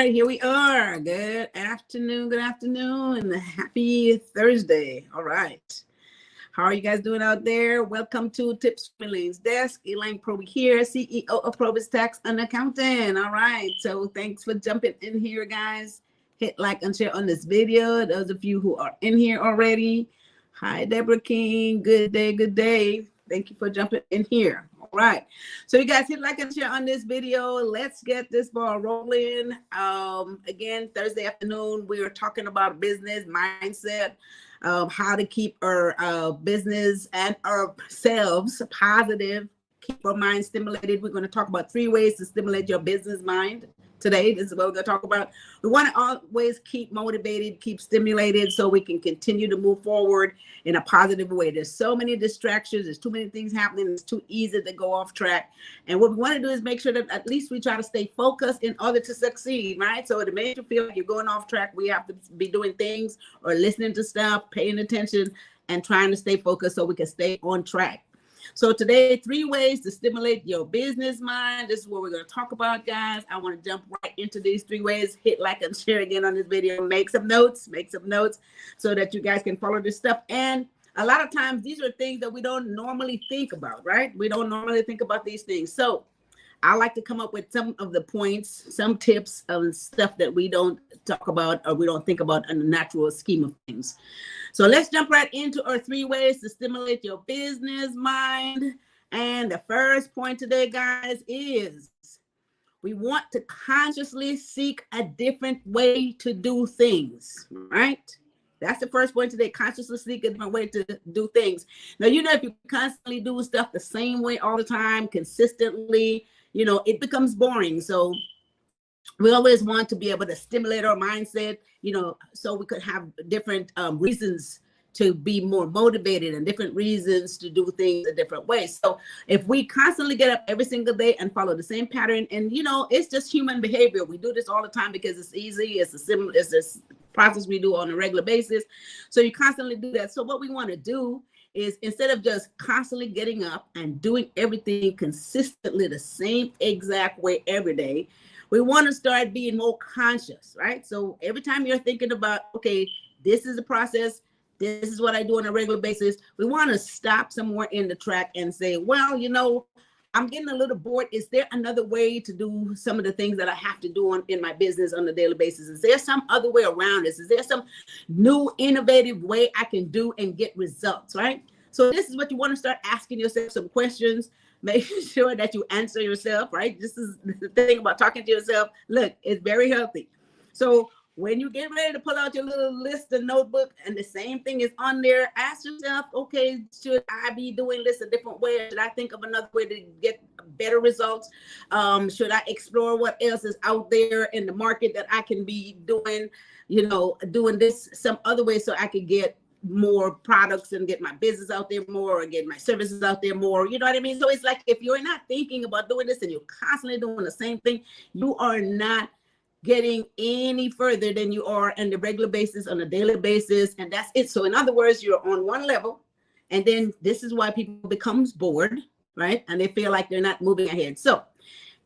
right, here we are. Good afternoon, and happy Thursday. All right. How are you guys doing out there? Welcome to Tips from Elaine's Desk. Elaine Proby here, CEO of PROBY'S Tax and Accountant. All right, so thanks for jumping in here, guys. Hit like and share on this video. Those of you who are in here already. Hi, Deborah King. Good day, good day. Thank you for jumping in here. All right, so you guys hit like and share on this video. Let's get this ball rolling. Again, Thursday afternoon, we are talking about business mindset, how to keep our business and ourselves positive, keep our mind stimulated. We're going to talk about 3 ways to stimulate your business mind today. This is what we're going to talk about. We want to always keep motivated, keep stimulated, so we can continue to move forward in a positive way. There's so many distractions. There's too many things happening. It's too easy to go off track. And what we want to do is make sure that at least we try to stay focused in order to succeed, right? So to make you feel like you're going off track, we have to be doing things or listening to stuff, paying attention, and trying to stay focused so we can stay on track. So today, 3 ways to stimulate your business mind. This is what we're going to talk about, guys. I want to jump right into these 3 ways. Hit like and share again on this video. Make some notes so that you guys can follow this stuff. And a lot of times, these are things that we don't normally think about, right? We don't normally think about these things. So I like to come up with some of the points, some tips of stuff that we don't talk about or we don't think about in the natural scheme of things. So let's jump right into our 3 ways to stimulate your business mind. And the first point today, guys, is we want to consciously seek a different way to do things, right? That's the first point today. Consciously seek a different way to do things. Now, if you constantly do stuff the same way all the time, consistently, it becomes boring. So we always want to be able to stimulate our mindset, so we could have different reasons to be more motivated and different reasons to do things a different way. So if we constantly get up every single day and follow the same pattern, and it's just human behavior. We do this all the time because it's easy. It's this process we do on a regular basis. So you constantly do that. So what we want to do is, instead of just constantly getting up and doing everything consistently the same exact way every day, we want to start being more conscious, right? So every time you're thinking about, okay, this is the process, this is what I do on a regular basis, we want to stop somewhere in the track and say, well, I'm getting a little bored. Is there another way to do some of the things that I have to do in my business on a daily basis? Is there some other way around this? Is there some new innovative way I can do and get results, right? So this is what you want to start asking yourself some questions. Make sure that you answer yourself, right? This is the thing about talking to yourself. Look, it's very healthy. So when you get ready to pull out your little list and notebook and the same thing is on there, ask yourself, okay, should I be doing this a different way? Should I think of another way to get better results? Should I explore what else is out there in the market that I can be doing, doing this some other way so I could get more products and get my business out there more, or get my services out there more, you know what I mean? So it's like, if you're not thinking about doing this and you're constantly doing the same thing, you are not getting any further than you are on the regular basis, on a daily basis, and that's it. So in other words, you're on one level, and then this is why people becomes bored, right? And they feel like they're not moving ahead. So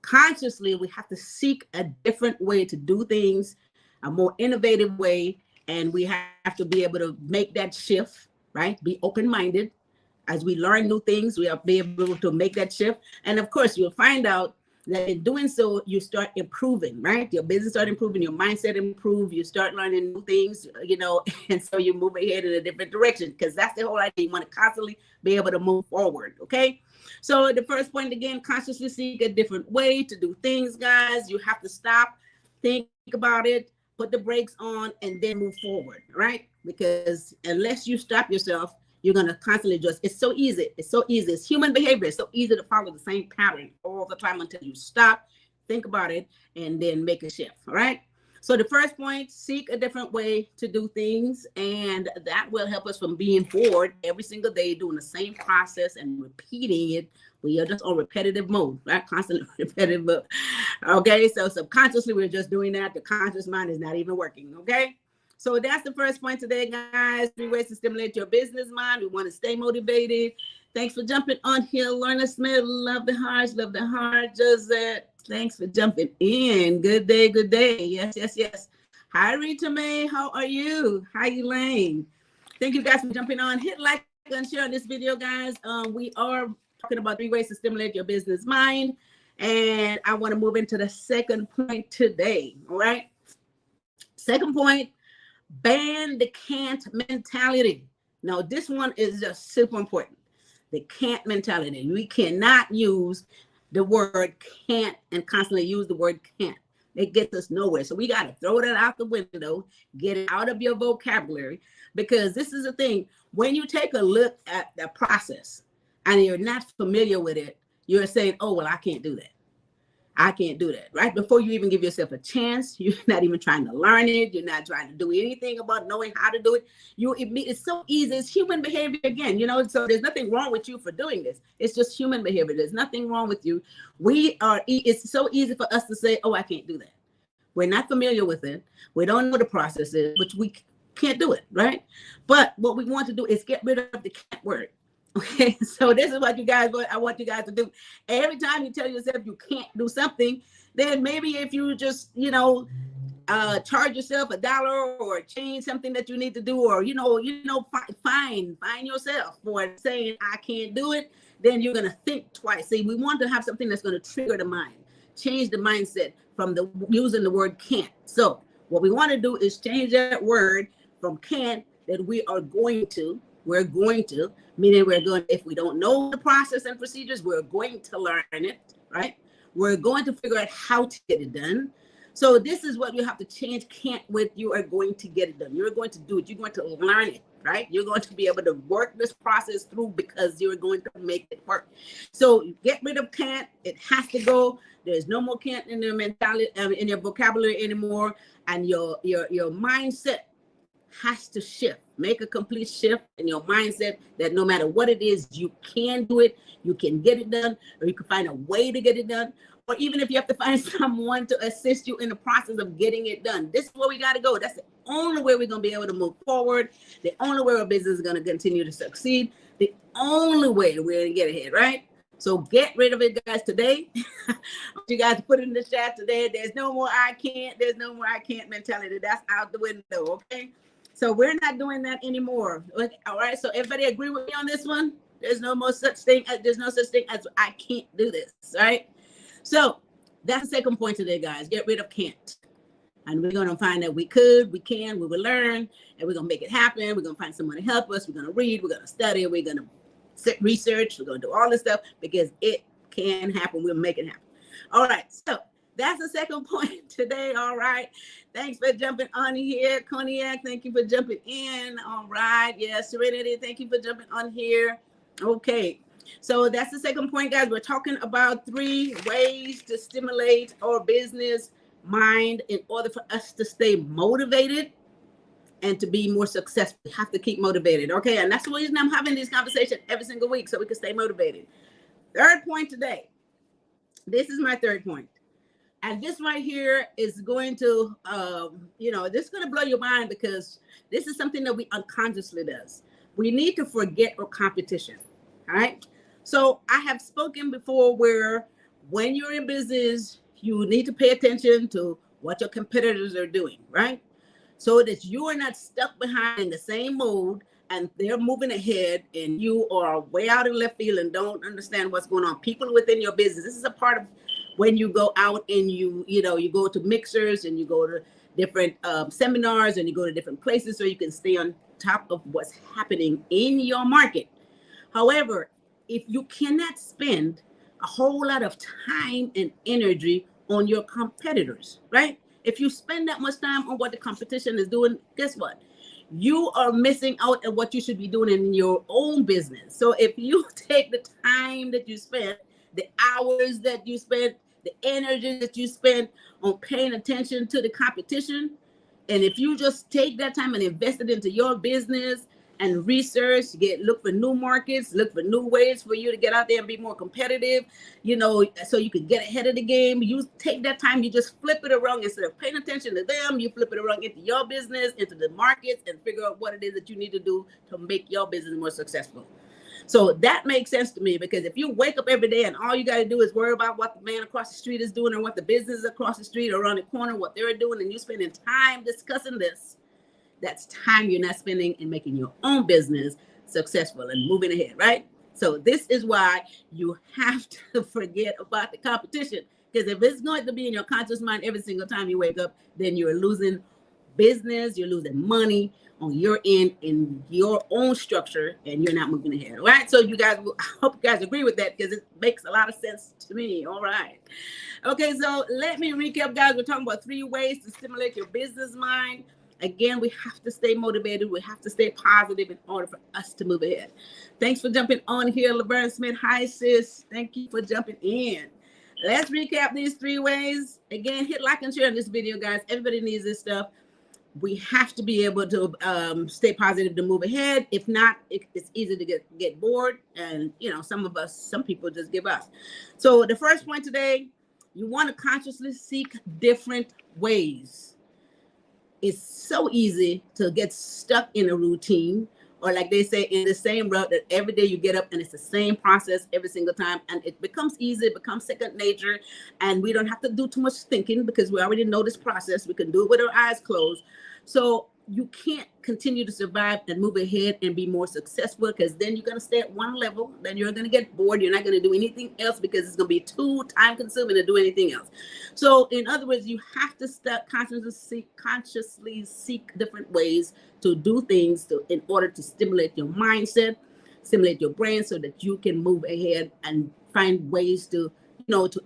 consciously, we have to seek a different way to do things, a more innovative way. And we have to be able to make that shift, right? Be open-minded. As we learn new things, we have to be able to make that shift. And of course, you'll find out that in doing so, you start improving, right? Your business start improving, your mindset improve, you start learning new things, and so you move ahead in a different direction, because that's the whole idea. You want to constantly be able to move forward, okay? So the first point, again, consciously seek a different way to do things, guys. You have to stop, think about it, put the brakes on, and then move forward, right? Because unless you stop yourself, you're going to constantly it's so easy. It's human behavior. It's so easy to follow the same pattern all the time until you stop, think about it, and then make a shift, all right? So the first point, seek a different way to do things, and that will help us from being bored every single day doing the same process and repeating it. We are just on repetitive mode, right? Constantly repetitive mode. Okay, so subconsciously we're just doing that. The conscious mind is not even working, okay? So that's the first point today, guys. 3 ways to stimulate your business mind. We want to stay motivated, Thanks for jumping on here. Lorna Smith, love the hearts, love the heart. Josette, thanks for jumping in. Good day, good day. Yes, yes, yes. Hi, Rita May. How are you? Hi, Elaine. Thank you guys for jumping on. Hit like and share on this video, guys. We are talking about 3 ways to stimulate your business mind. And I want to move into the second point today. All right. Second point, ban the can't mentality. Now, this one is just super important. The can't mentality. We cannot use the word can't and constantly use the word can't. It gets us nowhere. So we got to throw that out the window, get it out of your vocabulary, because this is the thing. When you take a look at the process and you're not familiar with it, you're saying, oh, well, I can't do that. I can't do that, right? Before you even give yourself a chance, you're not even trying to learn it. You're not trying to do anything about knowing how to do it. It's so easy. It's human behavior again, so there's nothing wrong with you for doing this. It's just human behavior. There's nothing wrong with you. It's so easy for us to say, oh, I can't do that. We're not familiar with it. We don't know what the process is, but we can't do it, right? But what we want to do is get rid of the can't word. Okay, so this is what I want you guys to do. Every time you tell yourself you can't do something, then maybe if you just, charge yourself $1 or change something that you need to do, or, fine yourself for saying I can't do it, then you're going to think twice. See, we want to have something that's going to trigger the mind, change the mindset from using the word can't. So what we want to do is change that word from can't that we're going to, meaning if we don't know the process and procedures, we're going to learn it, right? We're going to figure out how to get it done. So this is what you have to change can't with. You are going to get it done. You're going to do it. You're going to learn it, right? You're going to be able to work this process through because you're going to make it work. So get rid of can't. It has to go. There's no more can't in your mentality, in your vocabulary anymore. And your mindset has to shift. Make a complete shift in your mindset that no matter what it is, you can do it, you can get it done, or you can find a way to get it done, or even if you have to find someone to assist you in the process of getting it done. This is where we got to go. That's the only way we're going to be able to move forward. The only way our business is going to continue to succeed. The only way we're going to get ahead, right? So get rid of it, guys, today. You guys put it in the chat today. There's no more I can't. There's no more I can't mentality. That's out the window, okay? So we're not doing that anymore. All right. So everybody agree with me on this one? There's no such thing as I can't do this. Right. So that's the second point today, guys. Get rid of can't. And we're going to find that we can, we will learn, and we're going to make it happen. We're going to find someone to help us. We're going to read, we're going to study, we're going to research, we're going to do all this stuff because it can happen. We'll make it happen. All right. So that's the second point today. All right. Thanks for jumping on here. Cognac, thank you for jumping in. All right. Yes, Serenity, thank you for jumping on here. Okay. So that's the second point, guys. We're talking about 3 ways to stimulate our business mind in order for us to stay motivated and to be more successful. We have to keep motivated. Okay. And that's the reason I'm having these conversations every single week so we can stay motivated. Third point today. This is my third point. And this right here is going to, this is going to blow your mind because this is something that we unconsciously does. We need to forget our competition. All right. So I have spoken before where when you're in business, you need to pay attention to what your competitors are doing, right? So that you are not stuck behind in the same mode and they're moving ahead and you are way out in left field and don't understand what's going on. People within your business, this is a part of when you go out and you go to mixers and you go to different seminars and you go to different places so you can stay on top of what's happening in your market. However, if you cannot spend a whole lot of time and energy on your competitors, right? If you spend that much time on what the competition is doing, guess what? You are missing out on what you should be doing in your own business. So if you take the time that you spent, the hours that you spent, the energy that you spent on paying attention to the competition, and if you just take that time and invest it into your business and research, look for new markets, look for new ways for you to get out there and be more competitive, so you can get ahead of the game. You take that time, you just flip it around. Instead of paying attention to them, you flip it around into your business, into the markets, and figure out what it is that you need to do to make your business more successful. So that makes sense to me, because if you wake up every day and all you got to do is worry about what the man across the street is doing, or what the business across the street or around the corner, what they're doing, and you spending time discussing this, that's time you're not spending in making your own business successful and moving ahead, right? So this is why you have to forget about the competition, because if it's going to be in your conscious mind every single time you wake up, then you're losing business, you're losing money on your end in your own structure, and you're not moving ahead. All right. So you guys, I hope you guys agree with that, because it makes a lot of sense to me. All right. Okay. So let me recap, guys. We're talking about 3 ways to stimulate your business mind. Again, we have to stay motivated. We have to stay positive in order for us to move ahead. Thanks for jumping on here, Laverne Smith. Hi, sis. Thank you for jumping in. Let's recap these 3 ways. Again, hit like and share on this video, guys. Everybody needs this stuff. We have to be able to stay positive to move ahead. If not, it's easy to get bored. And, some people just give up. So the first point today, you want to consciously seek different ways. It's so easy to get stuck in a routine, or like they say, in the same route that every day you get up and it's the same process every single time. And it becomes easy, it becomes second nature. And we don't have to do too much thinking, because we already know this process. We can do it with our eyes closed. So you can't continue to survive and move ahead and be more successful, because then you're going to stay at one level. Then you're going to get bored. You're not going to do anything else, because it's going to be too time consuming to do anything else. So in other words, you have to start consciously seek different ways to do things in order to stimulate your mindset, stimulate your brain, so that you can move ahead and find ways to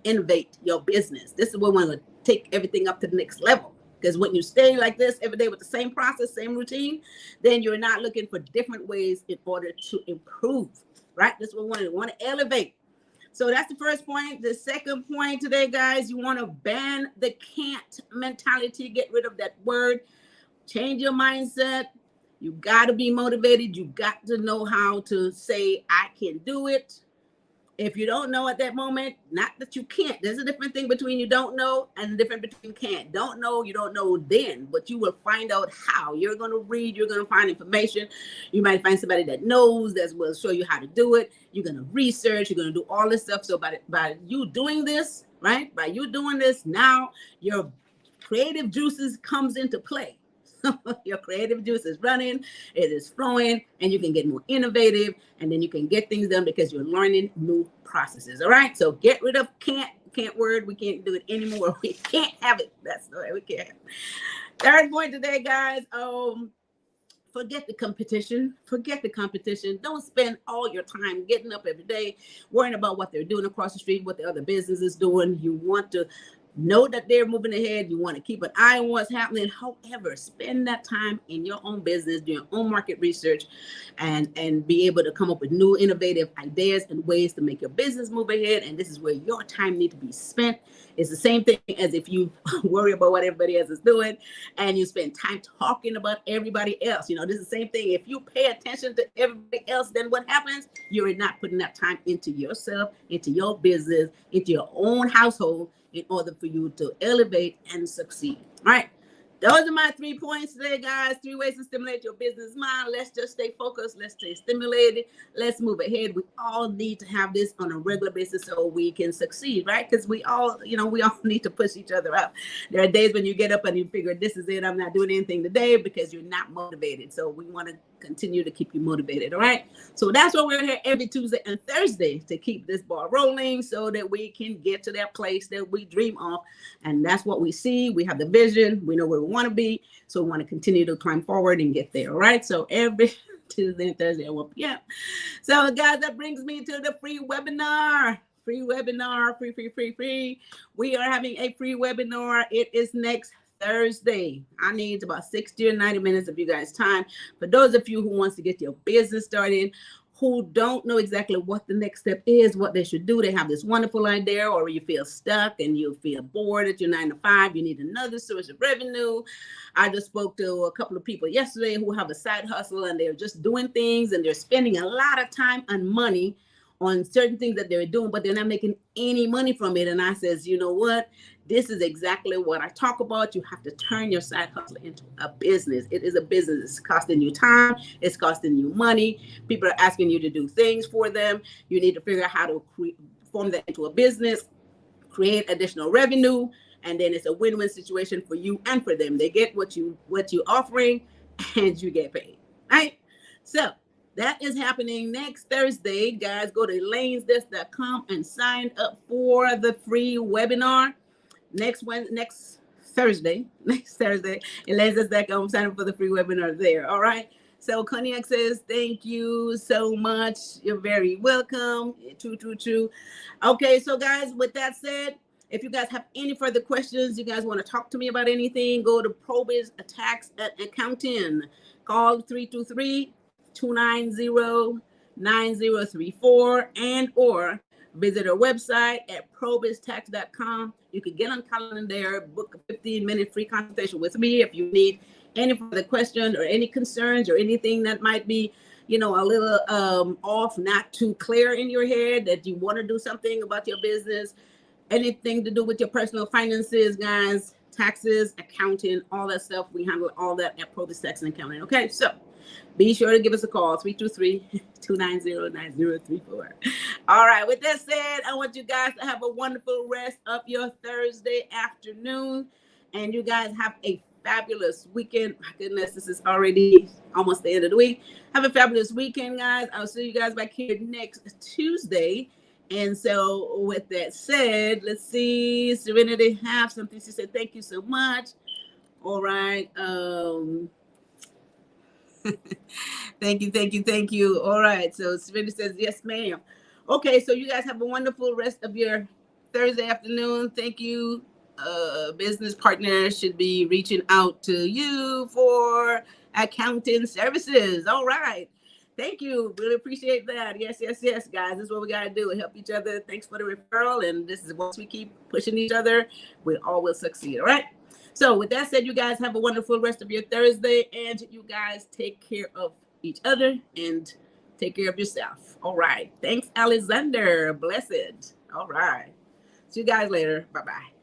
innovate your business. This is what we want to take everything up to the next level. Because when you stay like this every day with the same process, same routine, then you're not looking for different ways in order to improve, right? That's what we want to elevate. So that's the first point. The second point today, guys, you want to ban the can't mentality. Get rid of that word. Change your mindset. You got to be motivated. You got to know how to say, I can do it. If you don't know at that moment, not that you can't. There's a different thing between you don't know and the difference between can't. Don't know, you don't know then, but you will find out how. You're going to read, you're going to find information. You might find somebody that knows, that will show you how to do it. You're going to research, you're going to do all this stuff. So by you doing this, right? By you doing this, now your creative juices comes into play. Your creative juice is running, it is flowing, and you can get more innovative, and then you can get things done because you're learning new processes. All right. So get rid of can't word. We can't do it anymore. We can't have it. That's the way we can't. Third point today, guys. Forget the competition. Forget the competition. Don't spend all your time getting up every day worrying about what they're doing across the street, what the other business is doing. You want to know that they're moving ahead. You want to keep an eye on what's happening. However, spend that time in your own business, do your own market research, and be able to come up with new innovative ideas and ways to make your business move ahead. And this is where your time needs to be spent. It's the same thing as if you worry about what everybody else is doing and you spend time talking about everybody else. This is the same thing. If you pay attention to everybody else, then what happens? You're not putting that time into yourself, into your business, into your own household, in order for you to elevate and succeed. All right. Those are my 3 points today, guys. 3 ways to stimulate your business mind. Let's just stay focused. Let's stay stimulated. Let's move ahead. We all need to have this on a regular basis so we can succeed, right? Because we all need to push each other up. There are days when you get up and you figure, this is it. I'm not doing anything today, because you're not motivated. So we want to continue to keep you motivated. All right. So that's why we're here every Tuesday and Thursday, to keep this ball rolling so that we can get to that place that we dream of. And that's what we see. We have the vision. We know where we want to be. So we want to continue to climb forward and get there. All right. So every Tuesday and Thursday at 1 p.m. So guys, that brings me to the free webinar. Free. We are having a free webinar. It is next Thursday. I need about 60 or 90 minutes of you guys' time. For those of you who wants to get your business started, who don't know exactly what the next step is, what they should do. They have this wonderful idea, or you feel stuck and you feel bored at your 9 to 5. You need another source of revenue. I just spoke to a couple of people yesterday who have a side hustle, and they're just doing things, and they're spending a lot of time and money on certain things that they're doing, but they're not making any money from it. And I says, you know what? This is exactly what I talk about. You have to turn your side hustle into a business. It is a business. It's costing you time. It's costing you money. People are asking you to do things for them. You need to figure out how to form that into a business, create additional revenue, and then it's a win-win situation for you and for them. They get what you're offering, and you get paid. All right? So that is happening next Thursday. Guys, go to elainesdesk.com and sign up for the free webinar. Next Thursday, elainesdesk.com, sign up for the free webinar there. All right. So Cognac says, thank you so much. You're very welcome. True. Okay, so guys, with that said, if you guys have any further questions, you guys want to talk to me about anything, go to PROBY'S Tax & Accounting. Call 323-290-9034 and or visit our website at PROBY'Stax.com. You can get on calendar there, book a 15-minute free consultation with me if you need any further questions or any concerns or anything that might be, a little off, not too clear in your head, that you want to do something about your business, anything to do with your personal finances, guys, taxes, accounting, all that stuff. We handle all that at PROBY'S Tax & Accounting. Okay, so be sure to give us a call, 323-290-9034. All right, with that said, I want you guys to have a wonderful rest of your Thursday afternoon. And you guys have a fabulous weekend. My goodness, this is already almost the end of the week. Have a fabulous weekend, guys. I'll see you guys back here next Tuesday. And so with that said, let's see, Serenity have something. She said, thank you so much. All right. Thank you. All right. So Serenity says, yes, ma'am. Okay. So you guys have a wonderful rest of your Thursday afternoon. Thank you. Business partners should be reaching out to you for accounting services. All right. Thank you. Really appreciate that. Yes, guys. This is what we got to do. Help each other. Thanks for the referral. And this is once we keep pushing each other, we all will succeed. All right. So with that said, you guys have a wonderful rest of your Thursday. And you guys take care of each other and take care of yourself. All right. Thanks, Alexander. Blessed. All right. See you guys later. Bye-bye.